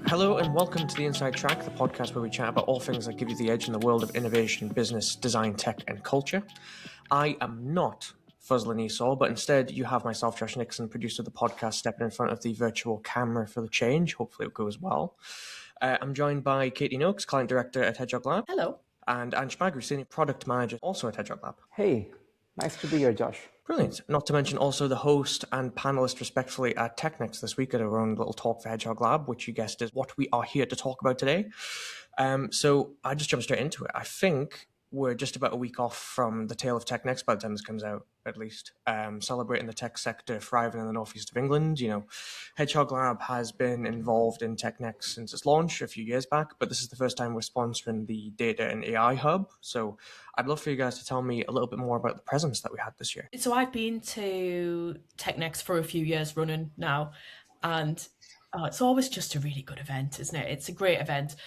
Hello and welcome to the Inside Track, the podcast where we chat about all things that give you the edge in the world of innovation, business, design, tech, and culture. I am not Fuzzlin Esau, but instead you have myself, Josh Nixon, producer of the podcast, stepping in front of the virtual camera for the change. Hopefully it goes well. I'm joined by Katy Nokes, client director at Hedgehog Lab. Hello. And Ansh Bagri, senior product manager, also at Hedgehog Lab. Hey, nice to be here, Josh. Brilliant. Not to mention also the host and panelist, respectfully, at TechNExt this week at our own little talk for Hedgehog Lab, which you guessed is what we are here to talk about today. So I just jump straight into it. I think we're just about a week off from the tale of TechNext by the time this comes out, at least. Celebrating the tech sector thriving in the northeast of England. You know, Hedgehog Lab has been involved in TechNext since its launch a few years back, but this is the first time we're sponsoring the Data and AI Hub. So I'd love for you guys to tell me a little bit more about the presence that we had this year. So I've been to TechNext for a few years running now, and it's always just a really good event, isn't it? It's a great event.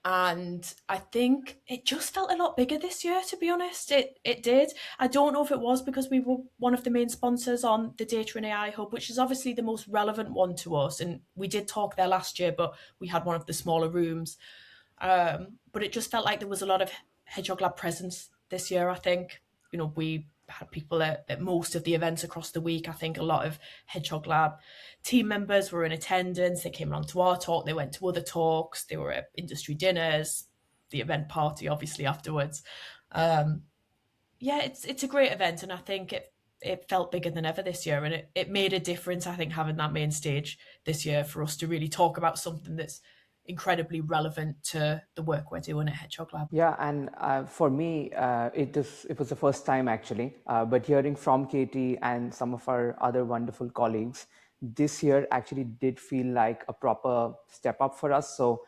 And I think it just felt a lot bigger this year, to be honest. It did. I don't know if it was because we were one of the main sponsors on the Data and AI Hub, which is obviously the most relevant one to us. And we did talk there last year, but we had one of the smaller rooms. But it just felt like there was a lot of Hedgehog Lab presence this year, I think. You know, we had people at most of the events across the week. I think a lot of Hedgehog Lab team members were in attendance. They came along to our talk. They went to other talks. They were at industry dinners, the event party, obviously, afterwards. It's a great event. And I think it felt bigger than ever this year. And it made a difference, I think, having that main stage this year for us to really talk about something that's incredibly relevant to the work we're doing at Hedgehog Lab. Yeah, and for me, it was the first time actually, but hearing from Katy and some of our other wonderful colleagues, this year actually did feel like a proper step up for us. So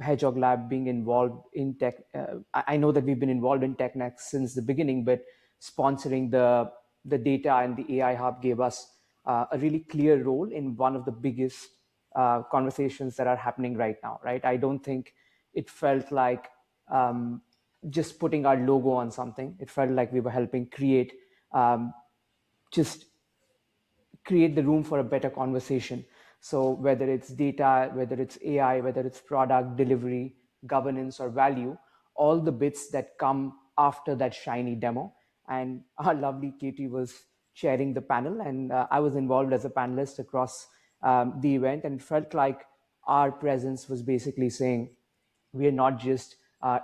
Hedgehog Lab being involved in tech, I know that we've been involved in TechNext since the beginning, but sponsoring the data and the AI Hub gave us a really clear role in one of the biggest conversations that are happening right now, right? I don't think it felt like just putting our logo on something. It felt like we were helping create the room for a better conversation. So whether it's data, whether it's AI, whether it's product delivery, governance, or value, all the bits that come after that shiny demo. And our lovely Katy was chairing the panel, and I was involved as a panelist across the event, and it felt like our presence was basically saying we are not just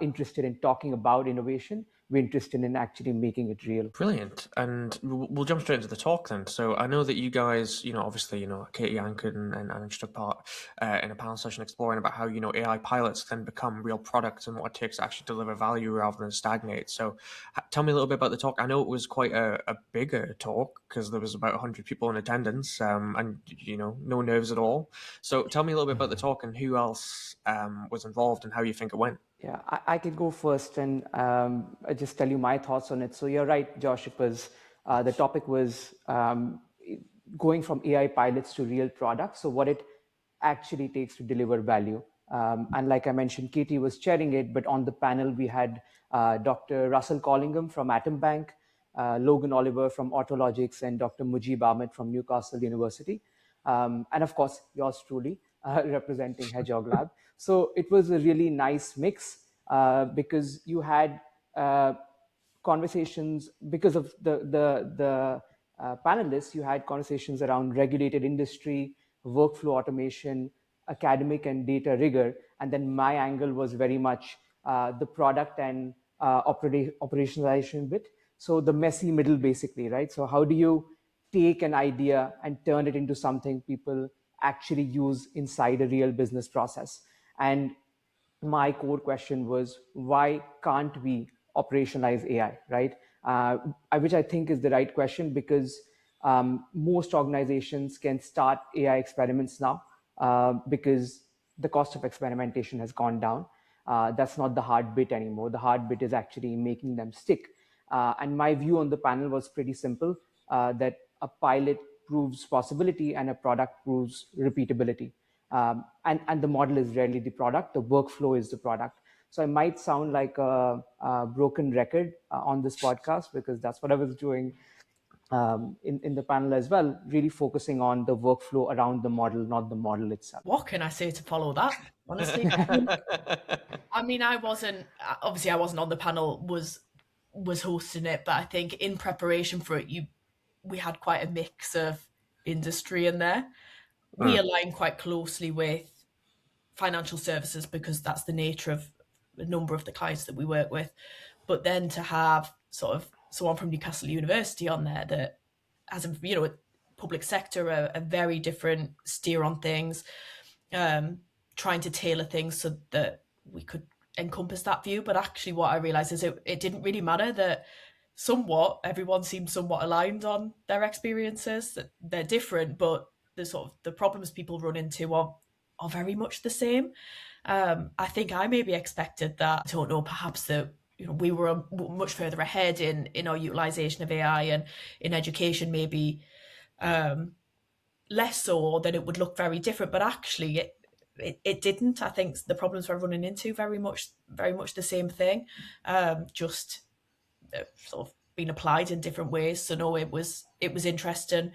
interested in talking about innovation, we're interested in actually making it real. Brilliant. And we'll jump straight into the talk then. So I know that you guys, obviously, Katy anchored and Ansh took part in a panel session exploring about how, AI pilots can become real products and what it takes to actually deliver value rather than stagnate. So tell me a little bit about the talk. I know it was quite a bigger talk because there was about 100 people in attendance and, no nerves at all. So tell me a little bit about the talk and who else was involved and how you think it went. Yeah, I could go first and I just tell you my thoughts on it. So you're right, Josh. It was the topic was going from AI pilots to real products. So what it actually takes to deliver value. And like I mentioned, Katy was chairing it, but on the panel we had Dr. Russell Collingham from Atom Bank, Logan Oliver from Autologics, and Dr. Mujib Ahmed from Newcastle University, and of course yours truly representing Hedgehog Lab. So it was a really nice mix because you had conversations because of the panelists. You had conversations around regulated industry, workflow automation, academic and data rigor, and then my angle was very much the product and operationalization bit. So the messy middle, basically, right? So how do you take an idea and turn it into something people actually use inside a real business process? And my core question was, why can't we operationalize AI, right? Which I think is the right question because most organizations can start AI experiments now because the cost of experimentation has gone down. That's not the hard bit anymore. The hard bit is actually making them stick. And my view on the panel was pretty simple, that a pilot proves possibility and a product proves repeatability. And the model is rarely the product, the workflow is the product. So I might sound like a broken record on this podcast because that's what I was doing in the panel as well, really focusing on the workflow around the model, not the model itself. What can I say to follow that, honestly? I mean, I wasn't on the panel, was hosting it, but I think in preparation for it, we had quite a mix of industry in there. We align quite closely with financial services because that's the nature of a number of the clients that we work with. But then to have sort of someone from Newcastle University on there that has a public sector, a very different steer on things, trying to tailor things so that we could encompass that view. But actually what I realized is it didn't really matter, that somewhat everyone seemed somewhat aligned on their experiences, that they're different, but the sort of the problems people run into are very much the same. I think I maybe expected that, I don't know, perhaps that we were much further ahead in our utilization of AI, and in education maybe less so, or that it would look very different. But actually it didn't. I think the problems we're running into very much the same thing, just sort of being applied in different ways. So no, it was interesting.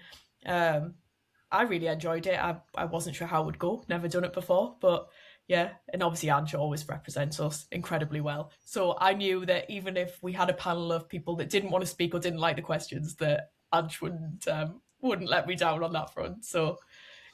I really enjoyed it. I wasn't sure how it would go, never done it before, but yeah. And obviously Ansh always represents us incredibly well, so I knew that even if we had a panel of people that didn't want to speak or didn't like the questions, that Ansh wouldn't let me down on that front. So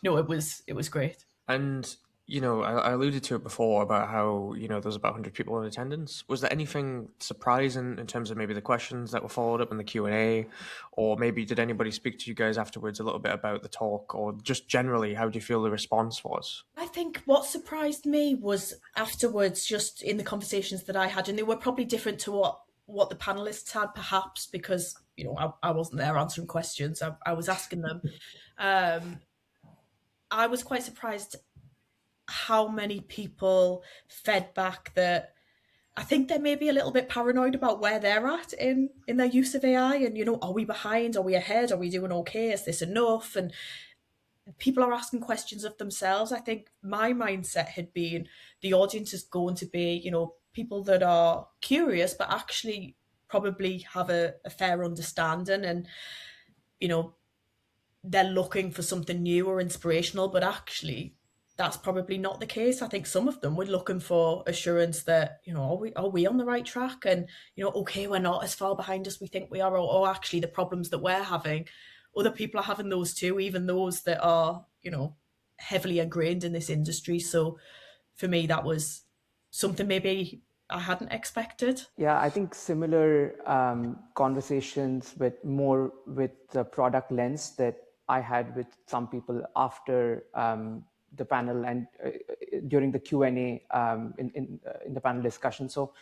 no, it was great. And I alluded to it before about how there's about 100 people in attendance. Was there anything surprising in terms of maybe the questions that were followed up in the Q&A, or maybe did anybody speak to you guys afterwards a little bit about the talk, or just generally how do you feel the response was? I think what surprised me was afterwards, just in the conversations that I had, and they were probably different to what the panelists had, perhaps because I wasn't there answering questions. I was asking them. I was quite surprised how many people fed back that I think they're maybe a little bit paranoid about where they're at in their use of AI, and are we behind? Are we ahead? Are we doing okay? Is this enough? And people are asking questions of themselves. I think my mindset had been the audience is going to be, people that are curious but actually probably have a fair understanding, and they're looking for something new or inspirational, but actually that's probably not the case. I think some of them were looking for assurance that, are we on the right track? And, okay, we're not as far behind as we think we are, or actually the problems that we're having, other people are having those too, even those that are, heavily ingrained in this industry. So for me, that was something maybe I hadn't expected. Yeah, I think similar conversations with the product lens that I had with some people after the panel and during the Q&A in the panel discussion. So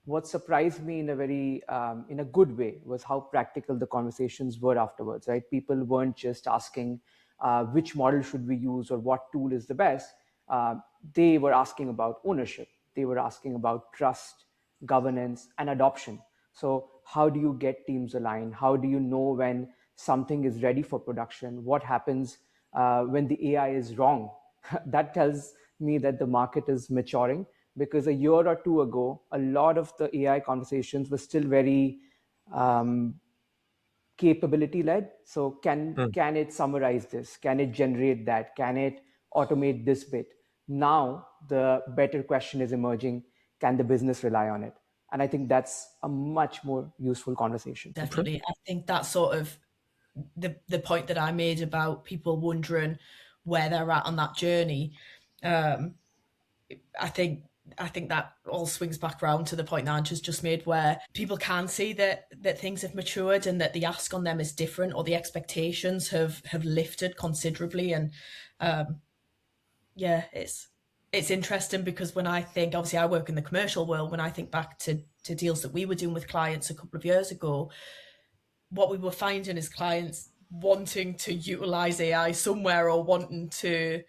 what surprised me in a very in a good way was how practical the conversations were afterwards, right? People weren't just asking which model should we use or what tool is the best. They were asking about ownership. They were asking about trust, governance, and adoption. So how do you get teams aligned? How do you know when something is ready for production? What happens when the AI is wrong? That tells me that the market is maturing, because a year or two ago, a lot of the AI conversations were still very capability led. So can it summarize this? Can it generate that? Can it automate this bit? Now the better question is emerging: can the business rely on it? And I think that's a much more useful conversation. Definitely. I think that's sort of the point that I made about people wondering where they're at on that journey. I think that all swings back around to the point that Ansh has just made, where people can see that things have matured and that the ask on them is different, or the expectations have lifted considerably. And yeah, it's interesting, because when I think, obviously I work in the commercial world, when I think back to deals that we were doing with clients a couple of years ago, what we were finding is clients wanting to utilize AI somewhere, or wanting to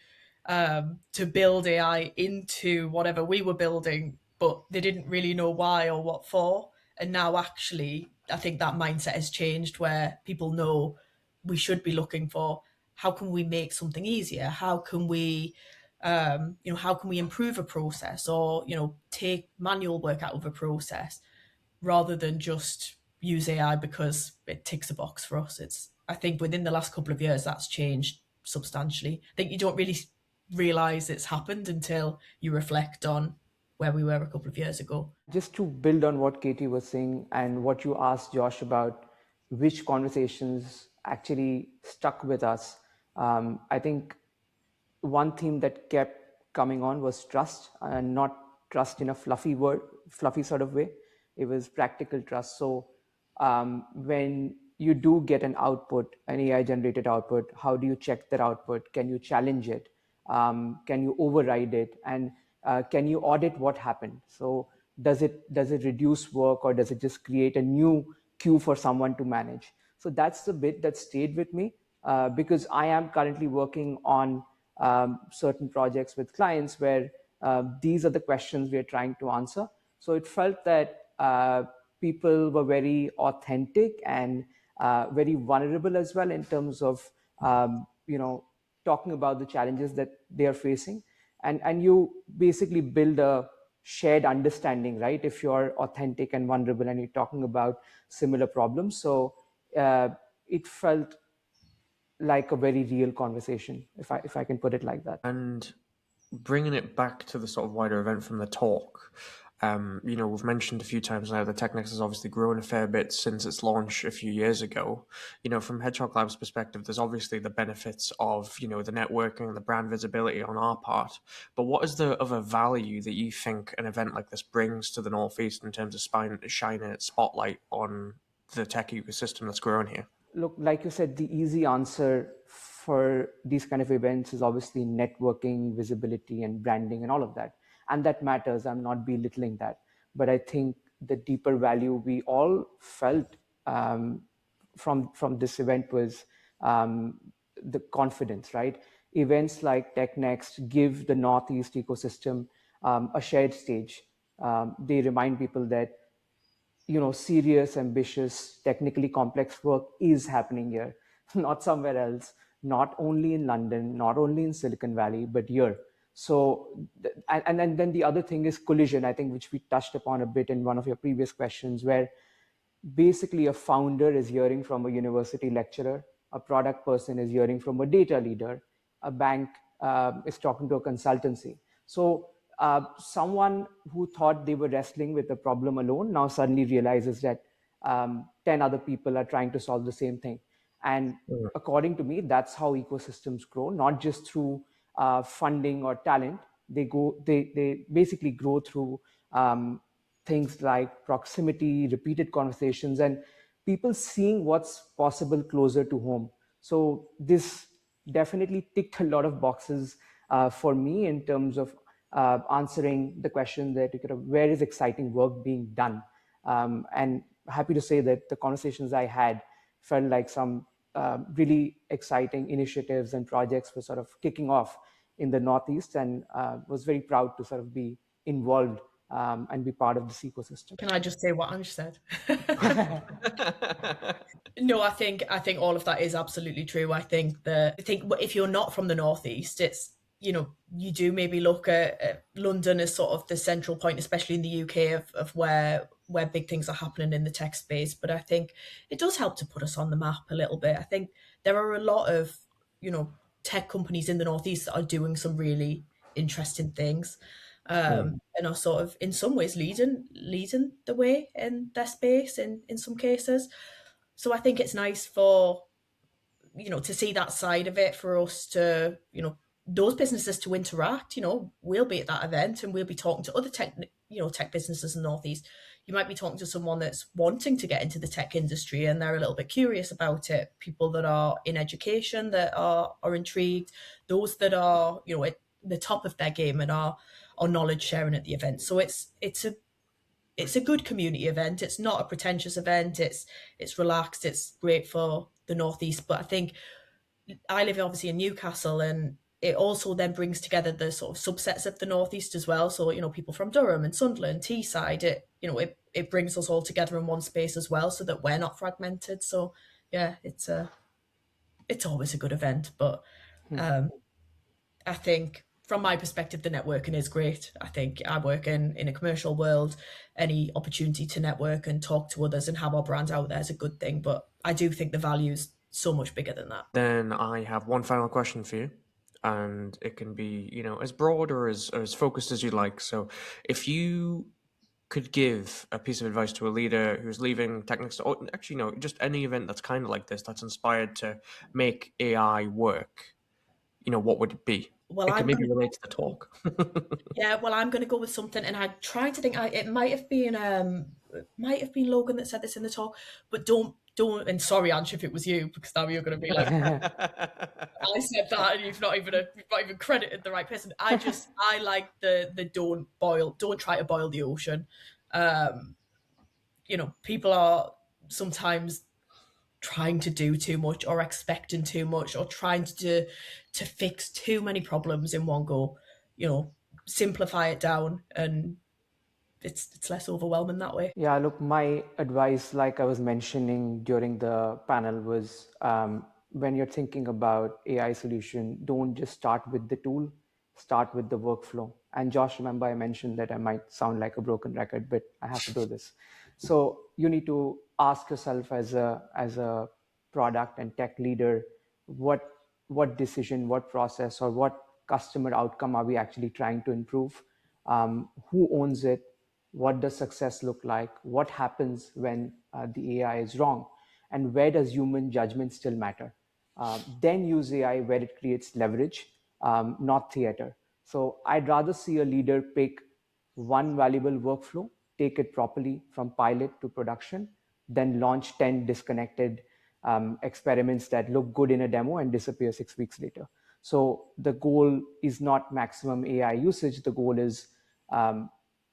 build AI into whatever we were building, but they didn't really know why or what for. And now actually, I think that mindset has changed, where people know we should be looking for, how can we make something easier? How can we, how can we improve a process, or, take manual work out of a process, rather than just, use AI because it ticks a box for us. I think within the last couple of years that's changed substantially. I think you don't really realize it's happened until you reflect on where we were a couple of years ago. Just to build on what Katy was saying and what you asked Josh about which conversations actually stuck with us, I think one theme that kept coming on was trust, and not trust in a fluffy sort of way. It was practical trust. So when you do get an output, an AI generated output, how do you check that output? Can you challenge it? Can you override it? And can you audit what happened? So does it reduce work, or does it just create a new queue for someone to manage? So that's the bit that stayed with me, because I am currently working on certain projects with clients where these are the questions we are trying to answer. So it felt that people were very authentic and very vulnerable as well, in terms of talking about the challenges that they are facing. And you basically build a shared understanding, right? If you're authentic and vulnerable and you're talking about similar problems. So it felt like a very real conversation, if I can put it like that. And bringing it back to the sort of wider event from the talk, we've mentioned a few times now that TechNExt has obviously grown a fair bit since its launch a few years ago. From Hedgehog Lab's perspective, there's obviously the benefits of, the networking and the brand visibility on our part. But what is the other value that you think an event like this brings to the Northeast in terms of shining its spotlight on the tech ecosystem that's grown here? Look, like you said, the easy answer for these kind of events is obviously networking, visibility, and branding, and all of that. And that matters. I'm not belittling that. But I think the deeper value we all felt from this event was the confidence, right? Events like TechNext give the Northeast ecosystem a shared stage. They remind people that serious, ambitious, technically complex work is happening here, not somewhere else, not only in London, not only in Silicon Valley, but here. So, and then the other thing is collision, I think, which we touched upon a bit in one of your previous questions, where basically a founder is hearing from a university lecturer, a product person is hearing from a data leader, a bank is talking to a consultancy. So someone who thought they were wrestling with a problem alone now suddenly realizes that 10 other people are trying to solve the same thing. And according to me, that's how ecosystems grow, not just through funding or talent. They basically grow through things like proximity, repeated conversations, and people seeing what's possible closer to home. So this definitely ticked a lot of boxes for me in terms of answering the question that where is exciting work being done. And happy to say that the conversations I had felt like some really exciting initiatives and projects were sort of kicking off in the Northeast, and was very proud to sort of be involved and be part of this ecosystem. Can I just say what Ansh said? No, I think all of that is absolutely true. I think if you're not from the Northeast, it's you do maybe look at London as sort of the central point, especially in the UK, of where big things are happening in the tech space. But I think it does help to put us on the map a little bit. I think there are a lot of tech companies in the Northeast that are doing some really interesting things. And are sort of in some ways leading the way in their space in some cases. So I think it's nice for to see that side of it, for us to those businesses to interact. We'll be at that event and we'll be talking to other tech businesses in the Northeast. You might be talking to someone that's wanting to get into the tech industry and they're a little bit curious about it. People that are in education that are intrigued. Those that are at the top of their game and are knowledge sharing at the event. So it's a good community event. It's not a pretentious event. It's relaxed. It's great for the Northeast. But I think I live obviously in Newcastle, and it also then brings together the sort of subsets of the Northeast as well. So people from Durham and Sunderland, Teesside. It brings us all together in one space as well, so that we're not fragmented. So yeah, it's always a good event. But I think from my perspective, the networking is great. I think I work in a commercial world. Any opportunity to network and talk to others and have our brand out there is a good thing. But I do think the value is so much bigger than that. Then I have one final question for you, and it can be, as broad or as focused as you like. So if you could give a piece of advice to a leader who's leaving TechNExt, or actually, no, just any event that's kind of like this, that's inspired to make AI work, what would it be? Well, It could maybe relate to the talk. Yeah, well, I'm going to go with something, and I tried to think. It might have been Logan that said this in the talk, but don't. And sorry, Ansh, if it was you, because now you're going to be like, I said that, and you've not even credited the right person. I like the don't try to boil the ocean. People are sometimes trying to do too much or expecting too much or trying to fix too many problems in one go. Simplify it down, and it's less overwhelming that way. Yeah, look, my advice, like I was mentioning during the panel, was when you're thinking about AI solution, don't just start with the tool, start with the workflow. And Josh, remember I mentioned that I might sound like a broken record, but I have to do this. So you need to ask yourself as a product and tech leader, what decision, what process, or what customer outcome are we actually trying to improve? Who owns it? What does success look like? What happens when the AI is wrong? And where does human judgment still matter? Then use AI where it creates leverage, not theater. So I'd rather see a leader pick one valuable workflow, take it properly from pilot to production, then launch 10 disconnected experiments that look good in a demo and disappear 6 weeks later. So the goal is not maximum AI usage. The goal is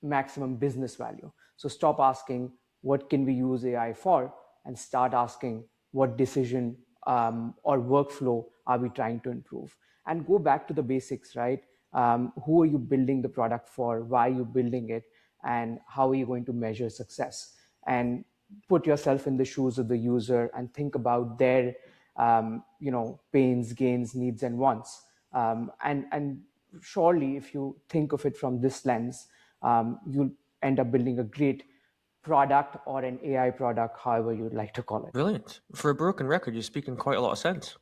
maximum business value. So stop asking, what can we use AI for? And start asking, what decision or workflow are we trying to improve? And go back to the basics, right? Who are you building the product for? Why are you building it? And how are you going to measure success? And put yourself in the shoes of the user and think about their pains, gains, needs, and wants. And surely, if you think of it from this lens, you'll end up building a great product or an AI product, however you'd like to call it. Brilliant. For a broken record, you're speaking quite a lot of sense.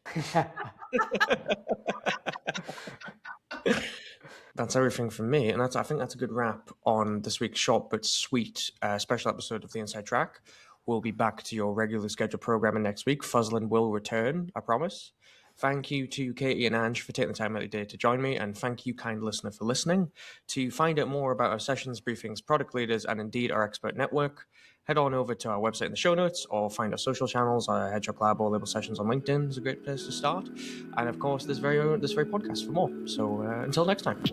That's everything from me, and I think that's a good wrap on this week's short but sweet special episode of The Inside Track. We'll be back to your regular scheduled programming next week. Fuzzlin will return, I promise. Thank you to Katy and Ansh for taking the time out of the day to join me, and thank you, kind listener, for listening. To find out more about our sessions, briefings, product leaders, and indeed our expert network, head on over to our website in the show notes or find our social channels. Our Hedgehog Lab or Label Sessions on LinkedIn is a great place to start. And of course, this very podcast for more. So until next time.